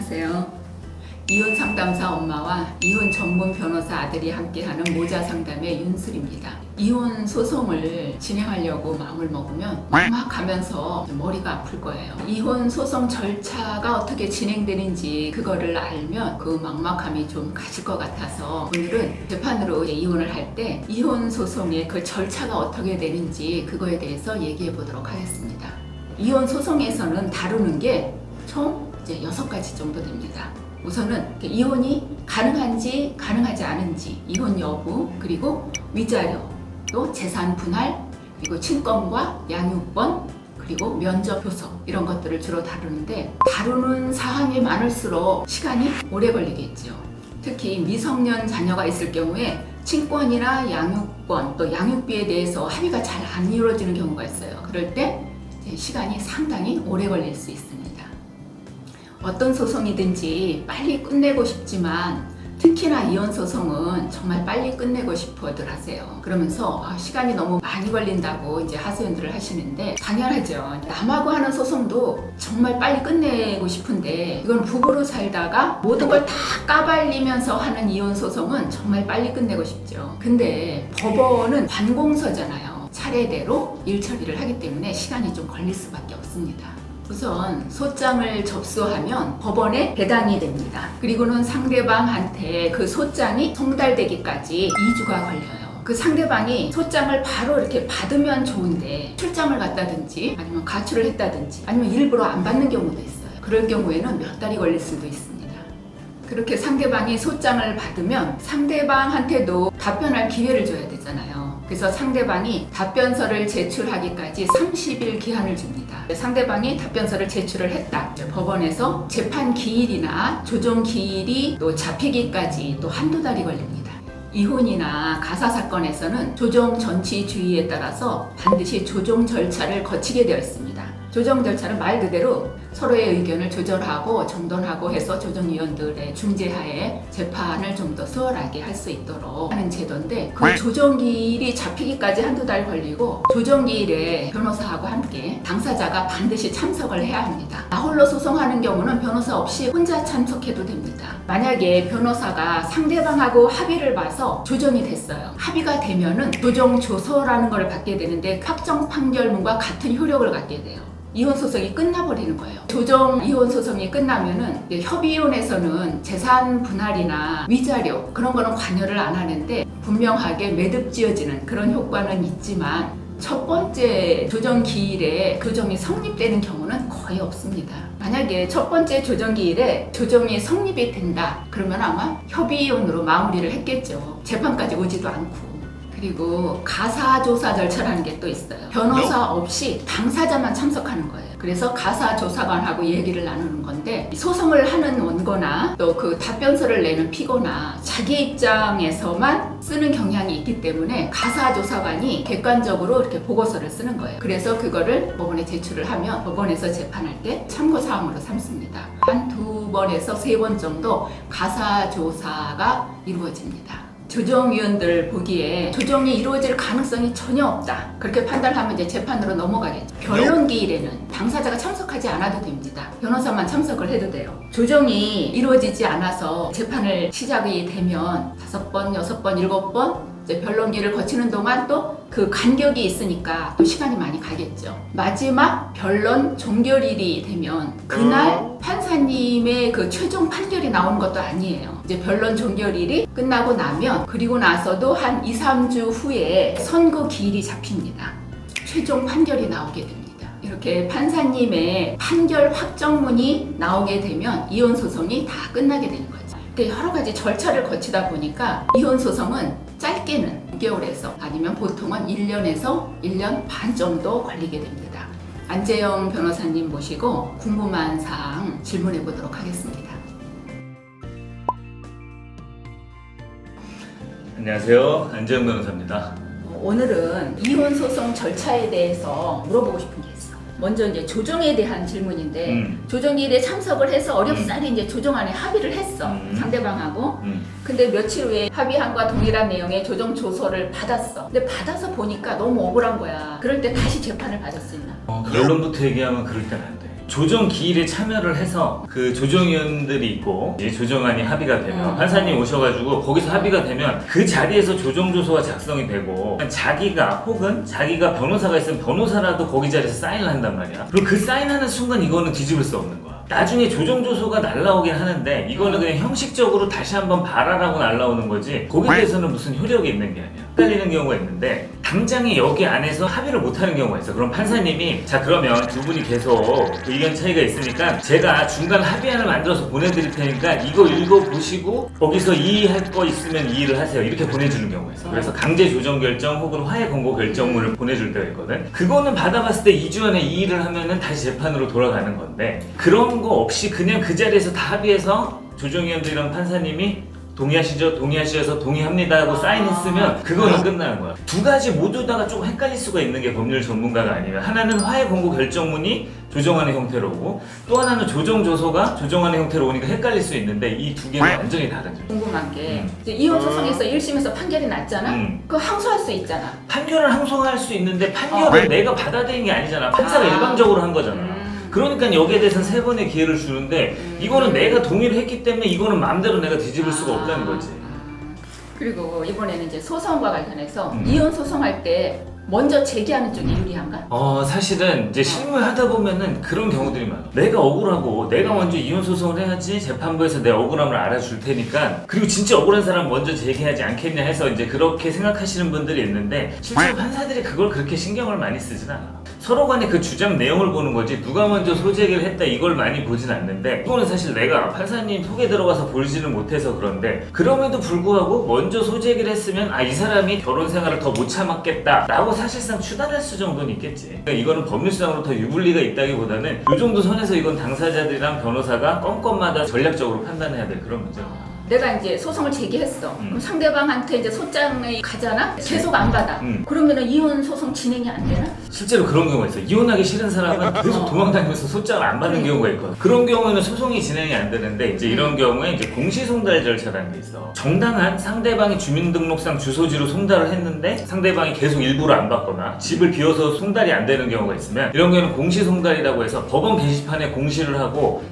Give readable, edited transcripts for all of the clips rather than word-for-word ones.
안녕하세요. 이혼 상담사 엄마와 이혼 전문 변호사 아들이 함께하는 모자 상담의 윤슬입니다. 이혼 소송을 진행하려고 마음을 먹으면 막 가면서 머리가 아플 거예요. 이혼 소송 절차가 어떻게 진행되는지 그거를 알면 그 막막함이 좀 가실 것 같아서 오늘은 재판으로 이혼을 할 때 이혼 소송의 그 절차가 어떻게 되는지 그거에 대해서 얘기해 보도록 하겠습니다. 이혼 소송에서는 다루는 게 총 이제 6가지 정도 됩니다. 우선은 이혼이 가능한지 가능하지 않은지, 이혼 여부, 그리고 위자료, 또 재산 분할, 그리고 친권과 양육권, 그리고 면접 교섭 이런 것들을 주로 다루는데 다루는 사항이 많을수록 시간이 오래 걸리겠죠. 특히 미성년 자녀가 있을 경우에 친권이나 양육권, 또 양육비에 대해서 합의가 잘 안 이루어지는 경우가 있어요. 그럴 때 시간이 상당히 오래 걸릴 수 있습니다. 어떤 소송이든지 빨리 끝내고 싶지만 특히나 이혼 소송은 정말 빨리 끝내고 싶어들 하세요. 그러면서 시간이 너무 많이 걸린다고 이제 하소연들을 하시는데 당연하죠. 남하고 하는 소송도 정말 빨리 끝내고 싶은데 이건 부부로 살다가 모든 걸 다 까발리면서 하는 이혼 소송은 정말 빨리 끝내고 싶죠. 근데 법원은 관공서잖아요. 차례대로 일 처리를 하기 때문에 시간이 좀 걸릴 수밖에 없습니다. 우선 소장을 접수하면 법원에 배당이 됩니다. 그리고는 상대방한테 그 소장이 송달되기까지 2주가 걸려요. 그 상대방이 소장을 바로 이렇게 받으면 좋은데 출장을 갔다든지 아니면 가출을 했다든지 아니면 일부러 안 받는 경우도 있어요. 그럴 경우에는 몇 달이 걸릴 수도 있습니다. 그렇게 상대방이 소장을 받으면 상대방한테도 답변할 기회를 줘야 되잖아요. 그래서 상대방이 답변서를 제출하기까지 30일 기한을 줍니다. 상대방이 답변서를 제출을 했다. 법원에서 재판 기일이나 조정 기일이 또 잡히기까지 또 한두 달이 걸립니다. 이혼이나 가사 사건에서는 조정 전치주의에 따라서 반드시 조정 절차를 거치게 되어 있습니다. 조정 절차는 말 그대로 서로의 의견을 조절하고 정돈하고 해서 조정위원들의 중재하에 재판을 좀 더 수월하게 할 수 있도록 하는 제도인데 그 조정기일이 잡히기까지 한두 달 걸리고 조정기일에 변호사하고 함께 당사자가 반드시 참석을 해야 합니다. 나 홀로 소송하는 경우는 변호사 없이 혼자 참석해도 됩니다. 만약에 변호사가 상대방하고 합의를 봐서 조정이 됐어요. 합의가 되면은 조정조서라는 걸 받게 되는데 확정 판결문과 같은 효력을 갖게 돼요. 이혼 소송이 끝나버리는 거예요. 조정 이혼 소송이 끝나면은 협의이혼에서는 재산 분할이나 위자료 그런 거는 관여를 안 하는데 분명하게 매듭지어지는 그런 효과는 있지만 첫 번째 조정 기일에 조정이 성립되는 경우는 거의 없습니다. 만약에 첫 번째 조정 기일에 조정이 성립이 된다 그러면 아마 협의이혼으로 마무리를 했겠죠. 재판까지 오지도 않고. 그리고 가사조사 절차라는 게 또 있어요. 변호사 없이 당사자만 참석하는 거예요. 그래서 가사조사관하고 얘기를 나누는 건데 소송을 하는 원고나 또 그 답변서를 내는 피고나 자기 입장에서만 쓰는 경향이 있기 때문에 가사조사관이 객관적으로 이렇게 보고서를 쓰는 거예요. 그래서 그거를 법원에 제출을 하면 법원에서 재판할 때 참고사항으로 삼습니다. 한 2번에서 3번 정도 가사조사가 이루어집니다. 조정위원들 보기에 조정이 이루어질 가능성이 전혀 없다. 그렇게 판단하면 이제 재판으로 넘어가겠죠. 변론기일에는 당사자가 참석하지 않아도 됩니다. 변호사만 참석을 해도 돼요. 조정이 이루어지지 않아서 재판을 시작이 되면 5번, 6번, 7번 이제 변론기를 거치는 동안 또 그 간격이 있으니까 또 시간이 많이 가겠죠. 마지막 변론 종결일이 되면 그날 판사님의 그 최종 판결이 나오는 것도 아니에요. 이제 변론 종결일이 끝나고 나면 그리고 나서도 한 2, 3주 후에 선고 기일이 잡힙니다. 최종 판결이 나오게 됩니다. 이렇게 판사님의 판결 확정문이 나오게 되면 이혼 소송이 다 끝나게 되는 거죠. 여러 가지 절차를 거치다 보니까 이혼 소송은 짧게는 6개월에서 아니면 보통은 1년에서 1년 반 정도 걸리게 됩니다. 안재영 변호사님 모시고 궁금한 사항 질문해 보도록 하겠습니다. 안녕하세요. 안재영 변호사입니다. 오늘은 이혼 소송 절차에 대해서 물어보고 싶은 게 있어요. 먼저 이제 조정에 대한 질문인데 조정일에 참석을 해서 어렵사리 이제 조정안에 합의를 했어. 상대방하고. 근데 며칠 후에 합의안과 동일한 내용의 조정 조서를 받았어. 근데 받아서 보니까 너무 억울한 거야. 그럴 때 다시 재판을 받을 수 있나? 결론부터 얘기하면 그럴 때는 안 돼. 조정 기일에 참여를 해서 그 조정위원들이 있고 이제 조정안이 합의가 되면 판사님 오셔가지고 거기서 합의가 되면 그 자리에서 조정조서가 작성이 되고 자기가 혹은 자기가 변호사가 있으면 변호사라도 거기 자리에서 사인을 한단 말이야. 그리고 그 사인하는 순간 이거는 뒤집을 수 없는 거야. 나중에 조정조서가 날라오긴 하는데 이거는 그냥 형식적으로 다시 한번 발화라고 날라오는 거지 거기에 대해서는 무슨 효력이 있는 게 아니야. 헷갈리는 경우가 있는데 당장에 여기 안에서 합의를 못하는 경우가 있어. 그럼 판사님이 자 그러면 두 분이 계속 의견 차이가 있으니까 제가 중간 합의안을 만들어서 보내드릴 테니까 이거 읽어보시고 거기서 이의할 거 있으면 이의를 하세요. 이렇게 보내주는 경우가 있어. 그래서 강제 조정 결정 혹은 화해 권고 결정문을 보내줄 때가 있거든. 그거는 받아봤을 때 2주 안에 이의를 하면은 다시 재판으로 돌아가는 건데 그런 거 없이 그냥 그 자리에서 다 합의해서 조정위원들이랑 판사님이 동의하시죠? 동의하셔서 동의합니다 하고 사인했으면 그거는 끝나는 거야. 두 가지 모두 다가 조금 헷갈릴 수가 있는 게 법률 전문가가 아니면 하나는 화해 권고 결정문이 조정안의 형태로 오고 또 하나는 조정조서가 조정안의 형태로 오니까 헷갈릴 수 있는데 이 두 개는 완전히 다른 거죠. 궁금한 게 이제 이혼 소송에서 1심에서 판결이 났잖아? 그거 항소할 수 있잖아. 판결을 항소할 수 있는데 판결을 내가 받아들인 게 아니잖아. 판사가 일방적으로 한 거잖아. 그러니까 여기에 대해서는 3번의 기회를 주는데 이거는 내가 동의를 했기 때문에 이거는 마음대로 내가 뒤집을 수가 없다는 거지. 그리고 이번에는 이제 소송과 관련해서 이혼 소송할 때 먼저 제기하는 쪽이 유리한가? 사실은 이제 실무에 하다 보면은 그런 경우들이 많아. 내가 억울하고 내가 먼저 이혼 소송을 해야지 재판부에서 내 억울함을 알아줄 테니까 그리고 진짜 억울한 사람 먼저 제기하지 않겠냐 해서 이제 그렇게 생각하시는 분들이 있는데 실제로 판사들이 그걸 그렇게 신경을 많이 쓰진 않아. 서로 간에 그 주장 내용을 보는 거지 누가 먼저 소제기를 했다 이걸 많이 보진 않는데 이거는 사실 내가 판사님 속에 들어가서 보지는 못해서 그런데 그럼에도 불구하고 먼저 소제기를 했으면 이 사람이 결혼 생활을 더 못 참았겠다 라고 사실상 추단할 수 정도는 있겠지. 그러니까 이거는 법률상으로 더 유불리가 있다기보다는 이 정도 선에서 이건 당사자들이랑 변호사가 건건마다 전략적으로 판단해야 될 그런 문제입니다. 내가 이제 소송을 제기했어. 그럼 상대방한테 이제 소장이 가잖아? 계속 안 받아. 그러면은 이혼 소송 진행이 안 되나? 실제로 그런 경우가 있어. 이혼하기 싫은 사람은 계속 도망다니면서 소장을 안 받는 경우가 있거든. 그런 경우에는 소송이 진행이 안 되는데 이제 이런 경우에 이제 공시송달 절차라는 게 있어. 정당한 상대방이 주민등록상 주소지로 송달을 했는데 상대방이 계속 일부러 안 받거나 집을 비워서 송달이 안 되는 경우가 있으면 이런 경우는 공시송달이라고 해서 법원 게시판에 공시를 하고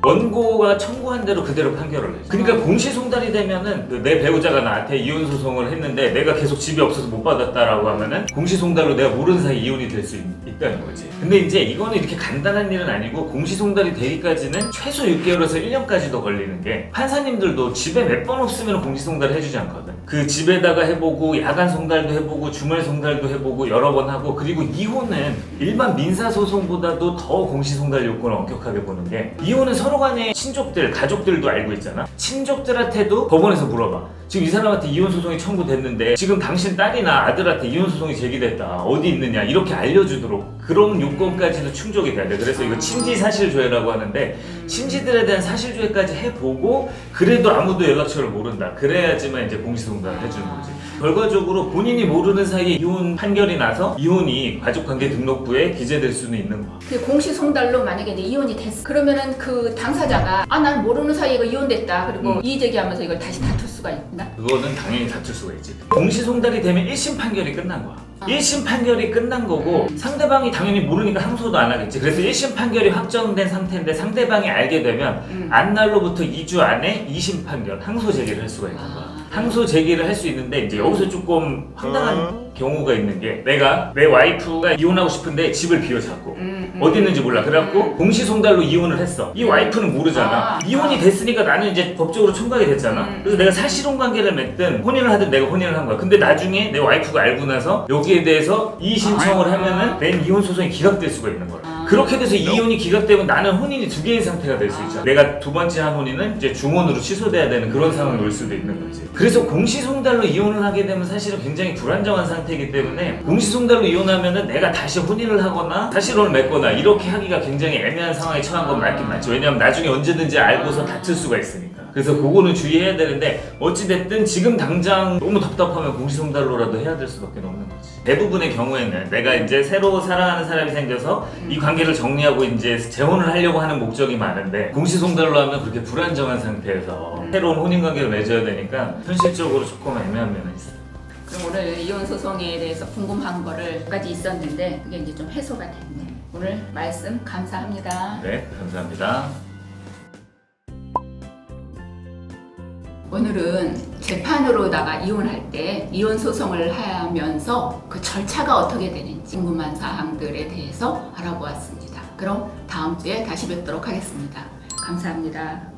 원고가 청구한 대로 그대로 판결을 해. 그러니까 공시송달이 되면은 내 배우자가 나한테 이혼 소송을 했는데 내가 계속 집이 없어서 못 받았다라고 하면은 공시송달로 내가 모르는 사이 이혼이 될 수 있다는 거지. 근데 이제 이거는 이렇게 간단한 일은 아니고 공시송달이 되기까지는 최소 6개월에서 1년까지도 걸리는 게 판사님들도 집에 몇 번 없으면 공시송달을 해주지 않거든. 그 집에다가 해보고 야간 송달도 해보고 주말 송달도 해보고 여러 번 하고 그리고 이혼은 일반 민사소송보다도 더 공시송달 요건을 엄격하게 보는 게 이혼은 서로 간에 친족들, 가족들도 알고 있잖아. 친족들한테도 법원에서 물어봐. 지금 이 사람한테 이혼 소송이 청구됐는데 지금 당신 딸이나 아들한테 이혼 소송이 제기됐다. 어디 있느냐 이렇게 알려주도록 그런 요건까지도 충족이 돼야 돼. 그래서 이거 친지 사실조회라고 하는데 친지들에 대한 사실조회까지 해보고 그래도 아무도 연락처를 모른다. 그래야지만 이제 공시송달을 해주는 거지. 결과적으로 본인이 모르는 사이에 이혼 판결이 나서 이혼이 가족관계 등록부에 기재될 수는 있는 거야. 그 공시송달로 만약에 이제 이혼이 됐어. 그러면은 그 당사자가 난 모르는 사이에 이거 이혼됐다. 그리고 이의제기하면서 이걸 다시 다툴 수가 있나? 그거는 당연히 다툴 수가 있지. 공시송달이 되면 1심 판결이 끝난 거야. 1심 판결이 끝난 거고 상대방이 당연히 모르니까 항소도 안 하겠지. 그래서 1심 판결이 확정된 상태인데 상대방이 알게 되면 안날로부터 2주 안에 2심 판결 항소 제기를 할 수가 있는 거야. 항소 제기를 할 수 있는데 이제 여기서 조금 황당한 경우가 있는 게 내가 내 와이프가 이혼하고 싶은데 집을 비워 자꾸 어디 있는지 몰라. 그래갖고 공시송달로 이혼을 했어. 이 와이프는 모르잖아. 이혼이 됐으니까 나는 이제 법적으로 총각이 됐잖아. 그래서 내가 사실혼 관계를 맺든 혼인을 하든 내가 혼인을 한 거야. 근데 나중에 내 와이프가 알고 나서 여기에 대해서 이의 신청을 하면은 낸 이혼 소송이 기각될 수가 있는 거야. 그렇게 돼서 이혼이 기각되면 나는 혼인이 2개인 상태가 될 수 있잖아. 내가 두 번째 한 혼인은 이제 중혼으로 취소돼야 되는 그런 상황이 올 수도 있는 거지. 그래서 공시송달로 이혼을 하게 되면 사실은 굉장히 불안정한 상태이기 때문에 공시송달로 이혼하면은 내가 다시 혼인을 하거나 사실혼을 맺거나 이렇게 하기가 굉장히 애매한 상황에 처한 건 맞긴 맞죠. 왜냐면 나중에 언제든지 알고서 다툴 수가 있으니까. 그래서 그거는 주의해야 되는데 어찌됐든 지금 당장 너무 답답하면 공시송달로라도 해야 될 수밖에 없는 거지. 대부분의 경우에는 내가 이제 새로 사랑하는 사람이 생겨서 이 관계를 정리하고 이제 재혼을 하려고 하는 목적이 많은데 공시송달로 하면 그렇게 불안정한 상태에서 새로운 혼인관계를 맺어야 되니까 현실적으로 조금 애매한 면은 있어요. 그럼 오늘 이혼 소송에 대해서 궁금한 거를 몇 가지 있었는데 그게 이제 좀 해소가 됐네. 오늘 말씀 감사합니다. 네, 감사합니다. 오늘은 재판으로다가 이혼할 때 이혼 소송을 하면서 그 절차가 어떻게 되는지 궁금한 사항들에 대해서 알아보았습니다. 그럼 다음 주에 다시 뵙도록 하겠습니다. 감사합니다.